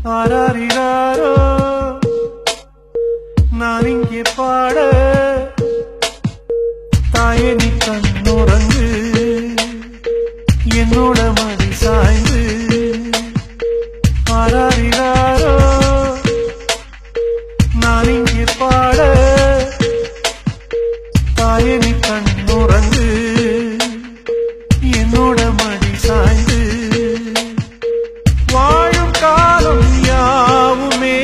ஆராரிராரோ நான் இங்கே பாட தாயே நீ கண்ணுறங்கு என்னோட மடி சாய்ந்து ஆராரிராரோ நான் இங்கே பாட தாயே நீ கண்ணுறங்கு என்னோட மடி சாய்ந்து வாழும் காலம் யாவுமே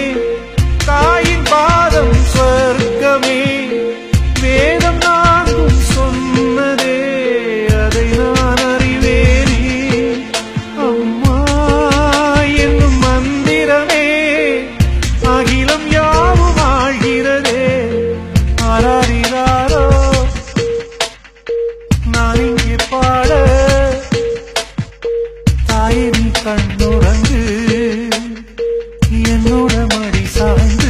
தாயின் பாதம் சொர்க்கமே வேதம் நான்கும் சொன்னதே அதை நான் அறிவேனே அம்மா என்னும் மந்திரமே அகிலம் யாவும் ஆழ்கிறதே ஆராரிராரோ நான் இங்கே பாட தாயே நீ கண்ணுறங்கு என்னோட மடி சாய்ந்து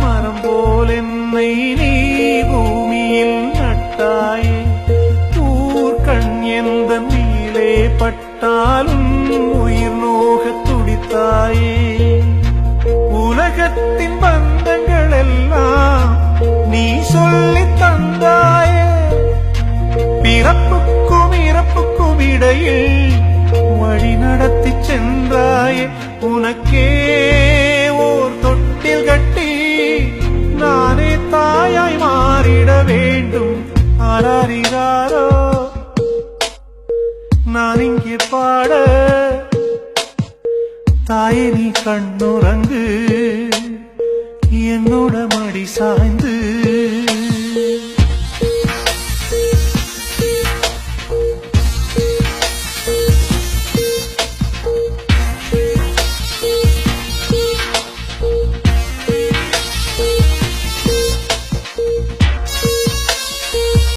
மரம் போல் என்னை நீ பூமியில் நட்டாயே ஊர்கண் எந்த நீலே பட்டாலும் உயிர் நோக துடித்தாயே உலகத்தின் பந்தங்கள் எல்லாம் நீ சொல்லி தந்தாயே பிறப்புக்கும் இறப்புக்கும் இடையில் வழி நடத்தி சென்றாயே உனக்கே ஓர் தொட்டில் கட்டி நானே தாயாய் மாறிட வேண்டும் ஆராரிராரோ நான் இங்கே பாட தாயே நீ கண்ணுறங்கு என்னோட மடி சாய்ந்து